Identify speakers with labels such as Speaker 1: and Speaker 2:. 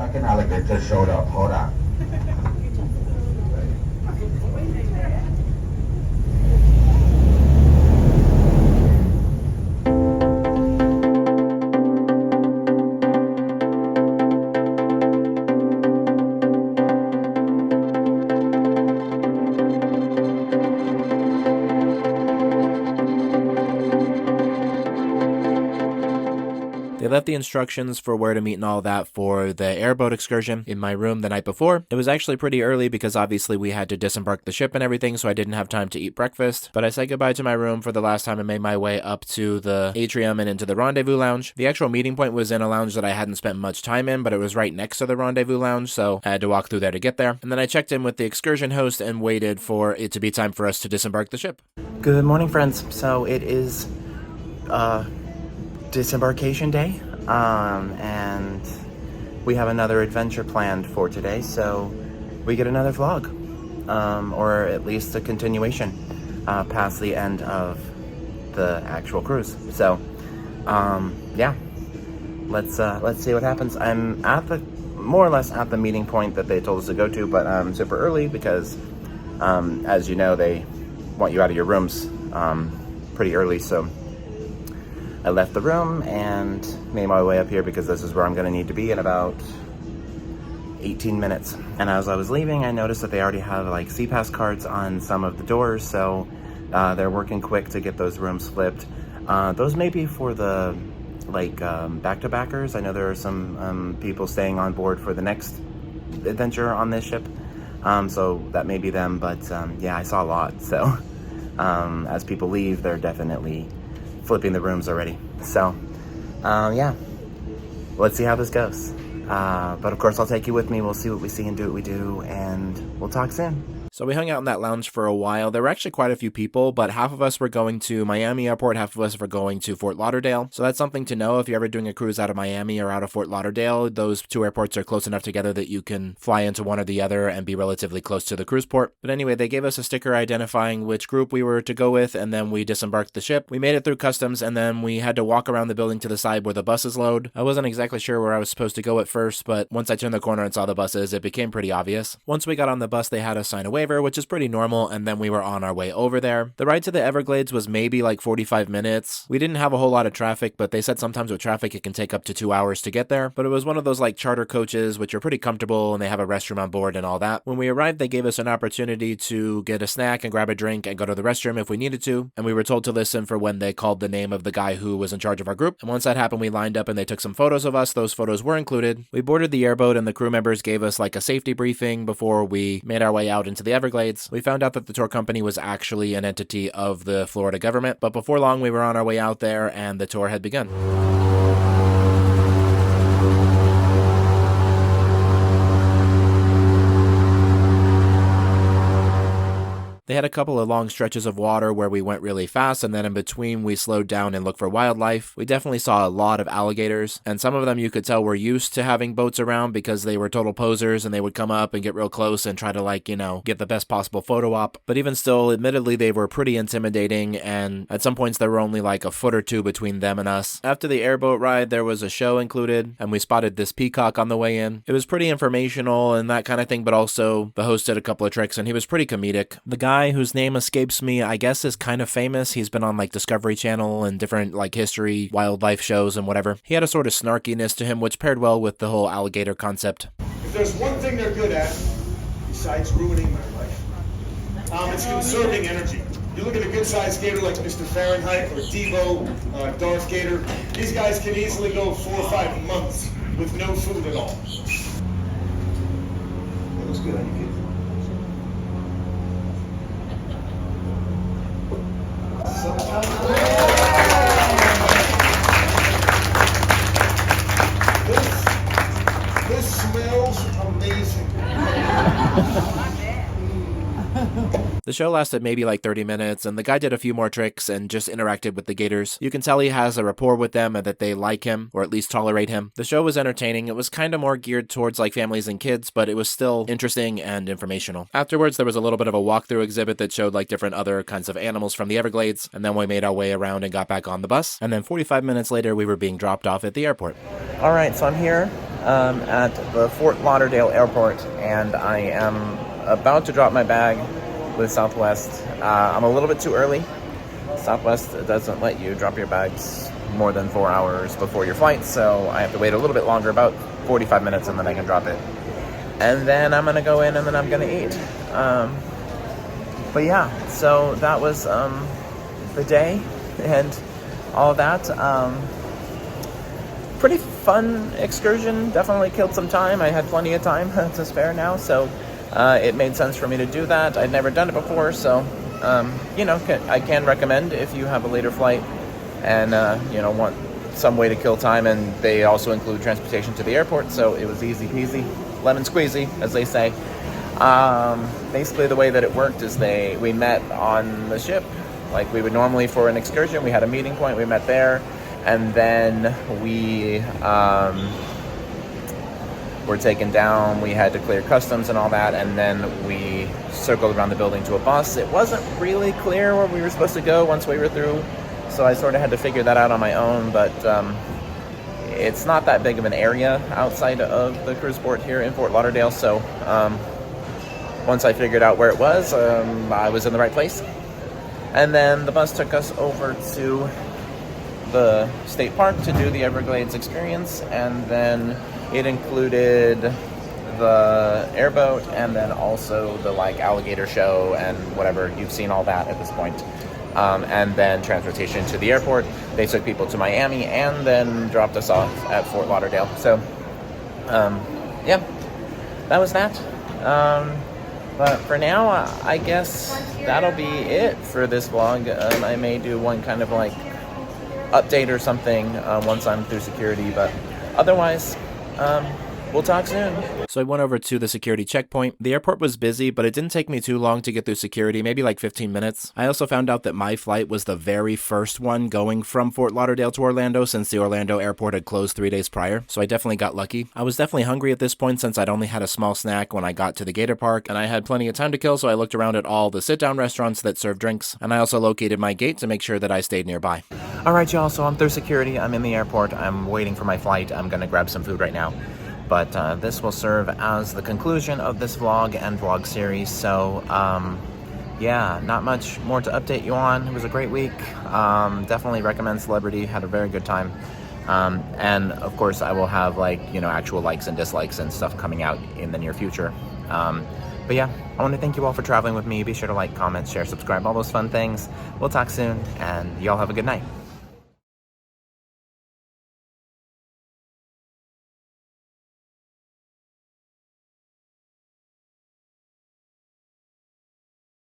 Speaker 1: Second alligator showed up. Hold on.
Speaker 2: They left the instructions for where to meet and all that for the airboat excursion in my room the night before. It was actually pretty early because obviously we had to disembark the ship and everything, so I didn't have time to eat breakfast. But I said goodbye to my room for the last time and made my way up to the atrium and into the rendezvous lounge. The actual meeting point was in a lounge that I hadn't spent much time in, but it was right next to the rendezvous lounge, so I had to walk through there to get there. And then I checked in with the excursion host and waited for it to be time for us to disembark the ship. Good morning, friends. So it is disembarkation day, and we have another adventure planned for today, so we get another vlog, or at least a continuation past the end of the actual cruise. So yeah, let's see what happens. I'm at the more or less at the meeting point that they told us to go to, but I'm super early because as you know, they want you out of your rooms pretty early, so I left the room and made my way up here because this is where I'm going to need to be in about 18 minutes. And as I was leaving, I noticed that they already have like CPass cards on some of the doors, so they're working quick to get those rooms flipped. Those may be for the like back-to-backers. I know there are some people staying on board for the next adventure on this ship, so that may be them, but yeah, I saw a lot, so as people leave, they're definitely flipping the rooms already. So yeah, let's see how this goes. But of course I'll take you with me. We'll see what we see and do what we do, and we'll talk soon. So we hung out in that lounge for a while. There were actually quite a few people, but half of us were going to Miami Airport, half of us were going to Fort Lauderdale. So that's something to know if you're ever doing a cruise out of Miami or out of Fort Lauderdale. Those two airports are close enough together that you can fly into one or the other and be relatively close to the cruise port. But anyway, they gave us a sticker identifying which group we were to go with, and then we disembarked the ship. We made it through customs, and then we had to walk around the building to the side where the buses load. I wasn't exactly sure where I was supposed to go at first, but once I turned the corner and saw the buses, it became pretty obvious. Once we got on the bus, they had us sign a waiver, which is pretty normal, and then we were on our way over there. The ride to the Everglades was maybe like 45 minutes. We didn't have a whole lot of traffic, but they said sometimes with traffic it can take up to 2 hours to get there. But it was one of those like charter coaches, which are pretty comfortable, and they have a restroom on board and all that. When we arrived, they gave us an opportunity to get a snack and grab a drink and go to the restroom if we needed to, and we were told to listen for when they called the name of the guy who was in charge of our group. And once that happened, we lined up and they took some photos of us. Those photos were included. We boarded the airboat, and the crew members gave us like a safety briefing before we made our way out into the Everglades. We found out that the tour company was actually an entity of the Florida government, but before long we were on our way out there and the tour had begun. They had a couple of long stretches of water where we went really fast, and then in between we slowed down and looked for wildlife. We definitely saw a lot of alligators, and some of them you could tell were used to having boats around because they were total posers and they would come up and get real close and try to like, you know, get the best possible photo op. But even still, admittedly, they were pretty intimidating, and at some points there were only like a foot or two between them and us. After the airboat ride, there was a show included, and we spotted this peacock on the way in. It was pretty informational and that kind of thing, but also the host did a couple of tricks and he was pretty comedic. The guy whose name escapes me, I guess is kind of famous. He's been on like Discovery Channel and different like history, wildlife shows and whatever. He had a sort of snarkiness to him, which paired well with the whole alligator concept.
Speaker 3: If there's one thing they're good at, besides ruining my life, it's conserving energy. You look at a good-sized gator like Mr. Fahrenheit or Devo, Darth Gator, these guys can easily go 4 or 5 months with no food at all. That looks good on you, kid. This smells amazing.
Speaker 2: The show lasted maybe like 30 minutes, and the guy did a few more tricks and just interacted with the gators. You can tell he has a rapport with them and that they like him, or at least tolerate him. The show was entertaining. It was kind of more geared towards like families and kids, but it was still interesting and informational. Afterwards, there was a little bit of a walkthrough exhibit that showed like different other kinds of animals from the Everglades, and then we made our way around and got back on the bus. And then 45 minutes later, we were being dropped off at the airport. All right, so I'm here at the Fort Lauderdale Airport, and I am about to drop my bag with Southwest. I'm a little bit too early. Southwest doesn't let you drop your bags more than 4 hours before your flight, so I have to wait a little bit longer, about 45 minutes, and then I can drop it. And then I'm gonna go in, and then I'm gonna eat. But yeah, so that was the day and all that. Pretty fun excursion. Definitely killed some time. I had plenty of time to spare now, so it made sense for me to do that. I'd never done it before, so I can recommend if you have a later flight and want some way to kill time. And they also include transportation to the airport, so it was easy peasy, lemon squeezy, as they say. Basically, the way that it worked is we met on the ship, like we would normally for an excursion. We had a meeting point. We met there, and then we were taken down. We had to clear customs and all that, and then we circled around the building to a bus. It wasn't really clear where we were supposed to go once we were through, so I sort of had to figure that out on my own, but it's not that big of an area outside of the cruise port here in Fort Lauderdale, so once I figured out where it was, I was in the right place. And then the bus took us over to the state park to do the Everglades experience, and then it included the airboat and then also the alligator show and whatever. You've seen all that at this point. And then transportation to the airport. They took people to Miami and then dropped us off at Fort Lauderdale. So yeah, that was that. But for now, I guess that'll be it for this vlog. I may do one kind of update or something once I'm through security, but otherwise, we'll talk soon. So I went over to the security checkpoint. The airport was busy, but it didn't take me too long to get through security, maybe 15 minutes. I also found out that my flight was the very first one going from Fort Lauderdale to Orlando, since the Orlando airport had closed 3 days prior, so I definitely got lucky. I was definitely hungry at this point since I'd only had a small snack when I got to the Gator Park, and I had plenty of time to kill, so I looked around at all the sit-down restaurants that serve drinks, and I also located my gate to make sure that I stayed nearby. Alright y'all, so I'm through security, I'm in the airport, I'm waiting for my flight, I'm gonna grab some food right now. But this will serve as the conclusion of this vlog and vlog series. So yeah, not much more to update you on. It was a great week. Definitely recommend Celebrity. Had a very good time. And of course I will have actual likes and dislikes and stuff coming out in the near future. But yeah, I want to thank you all for traveling with me. Be sure to like, comment, share, subscribe, all those fun things. We'll talk soon, and y'all have a good night.